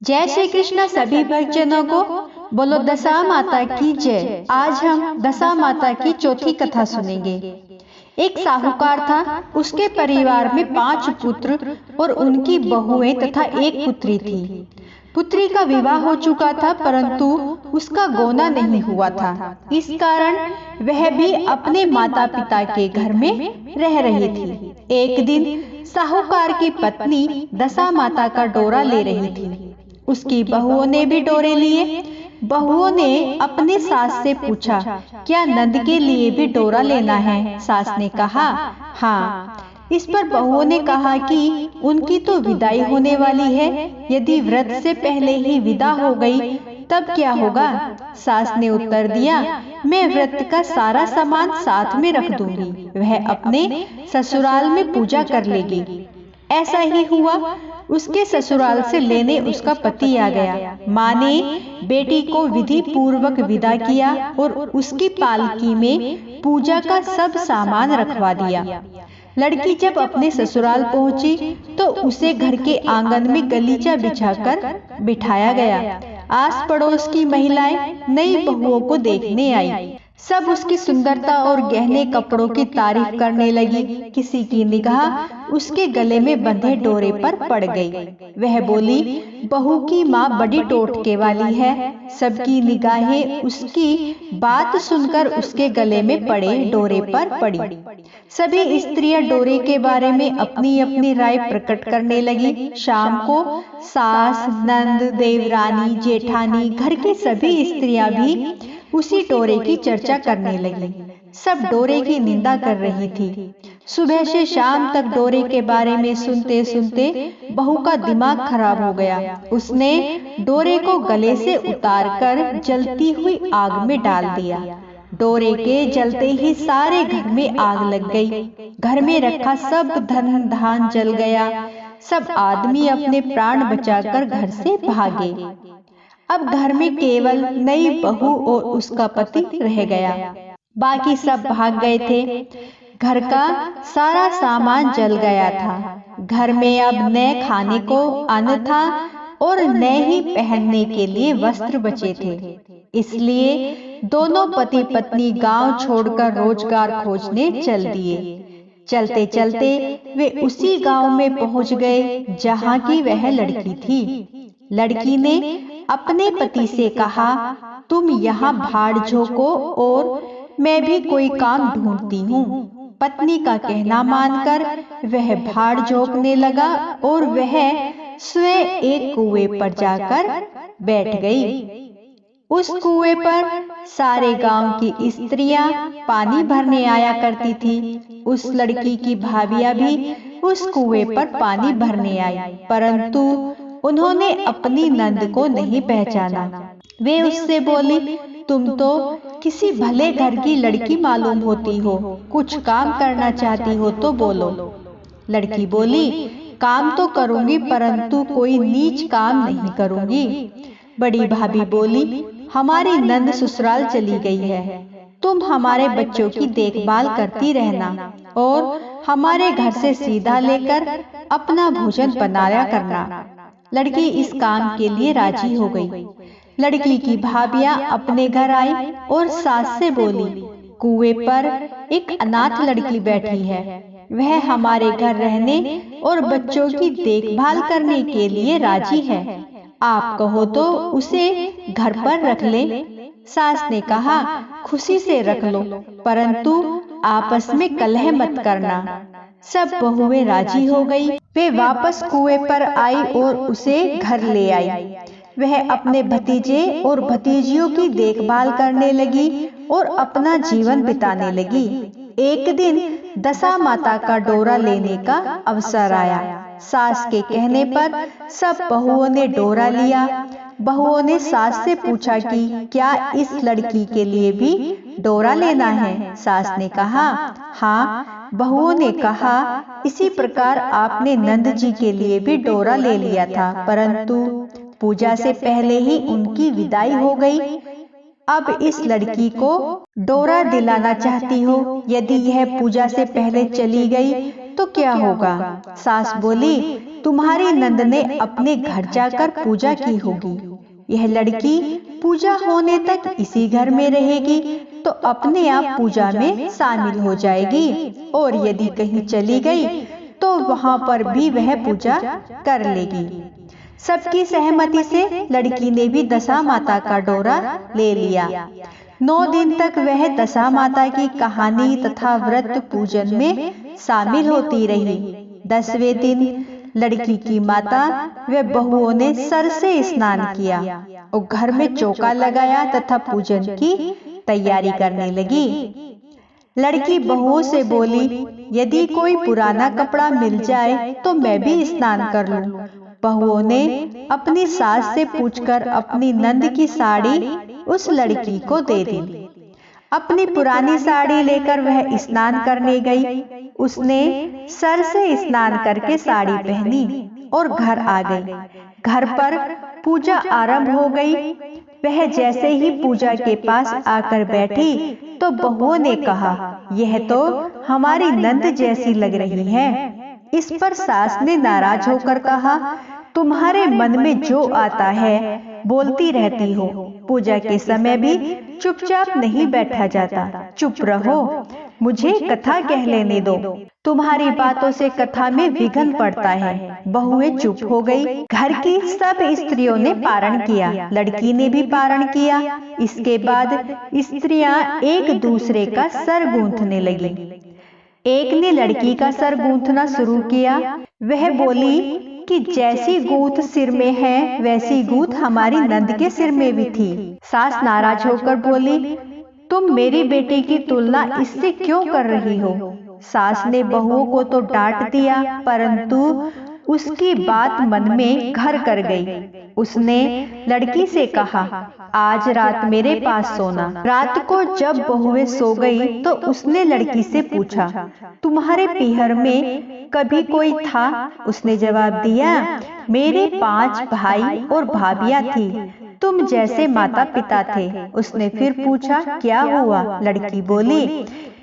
जय श्री कृष्ण सभी भक्तजनों को। बोलो दशा माता की जय। आज हम दशा माता की चौथी कथा सुनेंगे। एक साहूकार था, उसके परिवार में 5 पुत्र और उनकी बहुएं तथा एक पुत्री थी। पुत्री का विवाह हो चुका था, परंतु उसका गोना नहीं हुआ था। इस कारण वह भी अपने माता पिता के घर में रह रही थी। एक दिन साहूकार की पत्नी दशा माता का डोरा ले रही थी। उसकी बहुओं ने भी डोरे लिए। बहुओं ने अपने सास से पूछा, क्या नंद के लिए भी डोरा लेना है? सास ने कहा, हाँ। इस पर बहुओं ने कहा कि उनकी तो विदाई होने वाली है, यदि व्रत से पहले ही विदा हो गई तब क्या होगा? सास ने उत्तर दिया, मैं व्रत का सारा सामान साथ में रख दूंगी, वह अपने ससुराल में पूजा कर लेगी। ऐसा ही हुआ। उसके ससुराल से लेने उसका पति आ गया। माँ ने बेटी को विधि पूर्वक विदा किया और उसकी पालकी में पूजा का सब सामान रखवा दिया। लड़की जब अपने ससुराल पहुंची तो उसे घर के आंगन में गलीचा बिछाकर बिठाया गया। आस पड़ोस की महिलाएं नई बहुओं को देखने आई। सब उसकी सुंदरता और गहने कपड़ों की तारीफ करने लगी। किसी की निगाह उसके गले में बंधे डोरे पर पड़ गई। वह बोली, बहू की माँ बड़ी टोटके वाली है। सबकी निगाहें उसकी बात सुनकर उसके गले में पड़े डोरे पर पड़ी। सभी स्त्रियां डोरे के बारे में अपनी अपनी राय प्रकट करने लगी। शाम को सास, नंद, देवरानी, जेठानी, घर की सभी स्त्रियां भी उसी डोरे की चर्चा करने लगी। सब डोरे की निंदा कर रही थी। सुबह से शाम तक डोरे के बारे में सुनते सुनते बहू का दिमाग खराब हो गया। उसने डोरे को गले से उतारकर जलती हुई आग में डाल दिया। डोरे के जलते ही सारे घर में आग लग गई। घर में रखा सब धन धान जल गया। सब आदमी अपने प्राण बचाकर घर से भागे। अब घर में केवल नई बहू और उसका पति रह गया। बाकी सब भाग गए थे। घर का सारा सामान जल गया था। घर में अब न खाने को अन्न था और न ही पहनने के लिए वस्त्र बचे थे। इसलिए दोनों पति पत्नी गांव छोड़कर रोजगार खोजने चल दिए। चलते चलते वे उसी गांव में पहुंच गए जहां की वह लड़की थी। लड़की ने अपने पति से कहा, तुम यहाँ भाड़ झोंको और मैं भी कोई काम ढूंढती हूँ। पत्नी का कहना मानकर वह भाड़ झोंकने लगा और वह स्वयं एक कुएं पर जाकर बैठ गई। उस कुएं पर सारे गांव की स्त्रियां पानी भरने आया करती थी। उस लड़की की भाभियां भी उस कुएं पर पानी भरने आई, परंतु उन्होंने अपनी नंद को नहीं पहचाना। वे उससे बोली, तुम तो किसी भले घर की लड़की मालूम होती हो, कुछ काम करना चाहती हो तो बोलो। लड़की बोली, काम तो करूंगी, परंतु कोई नीच काम नहीं करूंगी। बड़ी भाभी बोली, हमारी नंद ससुराल चली गई है, तुम हमारे बच्चों की देखभाल करती रहना और हमारे घर से सीधा लेकर अपना भोजन बनाया करना। लड़की इस काम के लिए राजी हो गई। लड़की की भाभियां अपने घर आई और सास से बोली, कुएं पर एक अनाथ लड़की बैठी है, वह हमारे घर रहने और बच्चों की देखभाल करने के लिए राजी है। आप कहो तो उसे घर पर रख ले। सास ने कहा, खुशी से रख लो, परंतु आपस में कलह मत करना। सब बहुएं राजी हो गई। वे वापस कुएं पर आई और उसे घर ले आई। वह अपने भतीजे और भतीजियों की देखभाल करने लगी और अपना जीवन बिताने लगी। एक दिन दशा माता का डोरा लेने का अवसर आया। सास के कहने पर सब बहुओं ने डोरा लिया। बहुओं ने सास से पूछा कि क्या इस लड़की के लिए भी डोरा लेना है? सास ने कहा, हाँ। बहुओं ने कहा, इसी प्रकार आपने नंद जी के लिए भी डोरा ले लिया था, परंतु पूजा से पहले ही उनकी विदाई हो गई। अब इस लड़की को डोरा दिलाना चाहती हो। यदि यह पूजा से पहले चली गई तो क्या होगा? सास बोली, तुम्हारी नंद ने अपने घर जाकर पूजा की होगी। यह लड़की पूजा होने तक इसी घर में रहेगी तो अपने आप पूजा में शामिल हो जाएगी, और यदि कहीं चली गई तो वहां पर भी वह पूजा कर लेगी। सबकी सहमति से लड़की ने भी दशा माता का डोरा ले लिया। 9 दिन तक वह दशा माता की कहानी तथा व्रत पूजन में शामिल होती रही। 10वें दिन लड़की की माता व बहुओं ने सर से स्नान किया और घर में चौका लगाया तथा पूजन की तैयारी करने लगी। लड़की बहुओं से बोली, यदि कोई पुराना कपड़ा मिल जाए तो मैं भी स्नान कर लूं। बहुओं ने अपनी सास से पूछकर अपनी नंद की साड़ी उस लड़की को दे दी। अपनी पुरानी साड़ी लेकर वह स्नान करने गई। उसने सर से स्नान करके साड़ी पहनी और घर आ गई। घर पर पूजा आरंभ हो गई। वह जैसे ही पूजा के पास आकर बैठी तो बहुओं ने कहा, यह तो हमारी नंद जैसी लग रही है। इस पर सास ने नाराज होकर कहा, तुम्हारे मन में जो आता है बोलती रहती हो। पूजा के समय भी चुपचाप नहीं बैठा जाता। चुप रहो, मुझे कथा कह लेने दो। तुम्हारी बातों से कथा में विघ्न पड़ता है। बहुएं चुप हो गई। घर की सब स्त्रियों ने पारण किया। लड़की ने भी पारण किया। इसके बाद स्त्रियां एक दूसरे का सर गूंथने लगी। एक ने लड़की का सर गूंथना शुरू किया। वह बोली कि जैसी गूंथ सिर में है वैसी गूंथ हमारी नंद के सिर में भी थी। सास नाराज होकर बोली, तुम मेरी बेटी की तुलना इससे क्यों कर रही हो? सास ने बहुओं को तो डांट दिया, परंतु उसकी बात मन में घर कर गई। उसने लड़की से कहा, आज रात मेरे पास सोना। रात को जब बहुएं सो गई तो उसने लड़की से पूछा, तुम्हारे पीहर में कभी कोई था? उसने जवाब दिया, मेरे 5 भाई और भाभियां थी, तुम जैसे माता पिता थे। उसने फिर पूछा, क्या हुआ? लड़की बोली,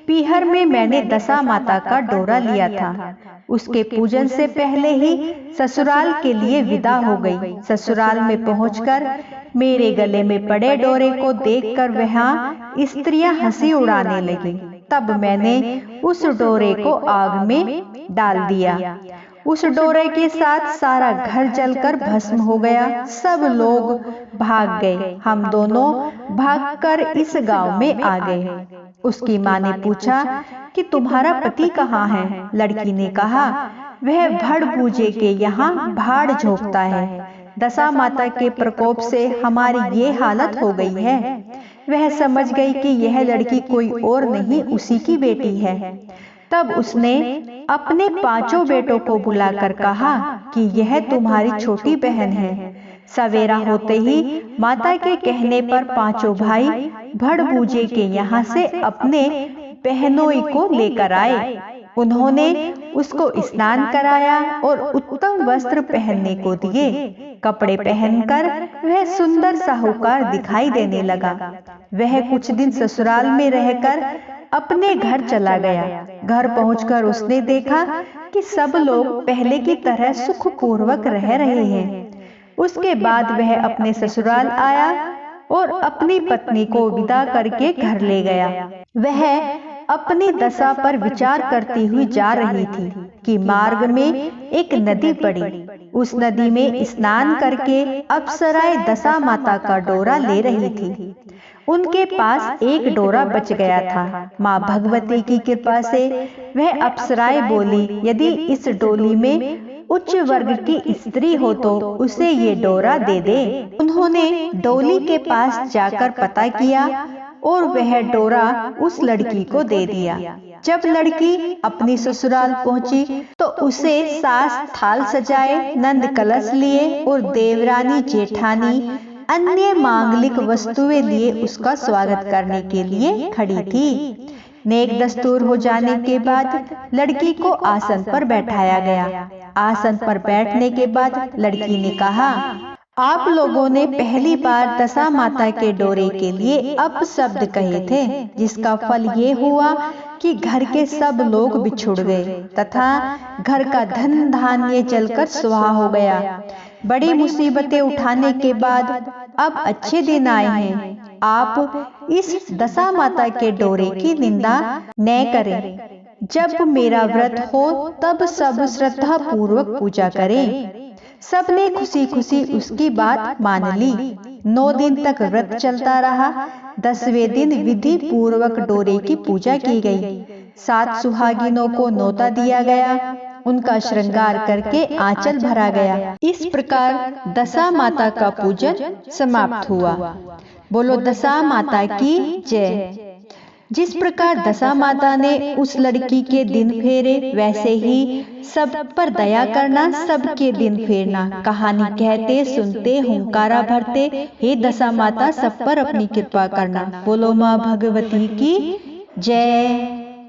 पीहर में मैंने दशा माता का डोरा लिया था। उसके पूजन से पहले ही ससुराल के लिए विदा हो गई। ससुराल में पहुंचकर मेरे गले में पड़े डोरे को देखकर वहां स्त्रियां हंसी उड़ाने लगी। तब मैंने उस डोरे को आग में डाल दिया। उस डोरे के साथ सारा घर जलकर भस्म हो गया। सब लोग भाग गए। हम दोनों भागकर इस गांव में आ गए। उसकी माँ ने पूछा कि तुम्हारा पति कहाँ है? लड़की ने कहा, वह भड़ पूजे के यहाँ भाड़ झोंकता है। दशा माता के प्रकोप से हमारी ये हालत हो गई है। वह समझ गई कि यह लड़की कोई और नहीं उसी की बेटी है। तब उसने अपने 5 बेटों को बुलाकर कहा कि यह तुम्हारी छोटी बहन है। सवेरा होते ही माता के कहने पर 5 भाई भड़बूजे के यहाँ से अपने बहनोई को लेकर आए। उन्होंने उसको स्नान कराया और उत्तम वस्त्र पहनने को दिए। कपड़े पहनकर वह सुंदर साहूकार दिखाई देने लगा। वह कुछ दिन ससुराल में रहकर अपने घर चला गया। घर पहुंचकर उसने देखा कि सब लोग पहले की तरह सुखपूर्वक रह रहे हैं। उसके बाद वह अपने ससुराल आया और अपनी पत्नी को विदा करके घर ले गया। वह अपनी दशा पर विचार करती हुई जा रही थी कि मार्ग में एक नदी पड़ी। उस नदी में स्नान करके अप्सराएं दशा माता का डोरा ले रही थी। उनके पास एक डोरा बच गया था। माँ भगवती की कृपा से वह अप्सराएं बोली, यदि इस डोली में उच्च वर्ग की स्त्री हो तो उसे ये डोरा दे दे। उन्होंने डोली के पास जाकर पता किया और वह डोरा उस लड़की को दे दिया। जब लड़की अपनी ससुराल पहुंची तो उसे सास थाल सजाए, नंद कलश लिए और देवरानी जेठानी अन्य मांगलिक वस्तुएं लिए उसका स्वागत करने के लिए खड़ी थी। नेक दस्तूर हो जाने के बाद लड़की को आसन पर बैठाया गया। आसन पर बैठने के बाद लड़की ने कहा, आप लोगों ने पहली बार दशा माता के डोरे के लिए अप शब्द कहे थे, जिसका फल ये हुआ कि घर के सब लोग बिछुड़ गए तथा घर का धन धान्य जलकर स्वाहा हो गया। बड़ी मुसीबतें उठाने के बाद अब अच्छे दिन आए हैं। आप इस दशा माता के डोरे की निंदा न करें। जब मेरा व्रत हो तब सब श्रद्धा पूर्वक पूजा करें। सबने खुशी खुशी उसकी बात मान ली। 9 दिन तक व्रत चलता रहा। 10वें दिन विधि पूर्वक डोरे की पूजा की गई। 7 सुहागिनों को न्योता दिया गया। उनका श्रृंगार करके आंचल भरा गया। इस प्रकार दशा माता का पूजन समाप्त हुआ। बोलो दशा माता की जय। जिस प्रकार दशा माता ने उस लड़की के दिन फेरे, वैसे ही सब पर दया करना, सबके दिन फेरना। कहानी कहते सुनते हुंकारा भरते, हे दशा माता सब पर अपनी कृपा करना। बोलो माँ भगवती की जय।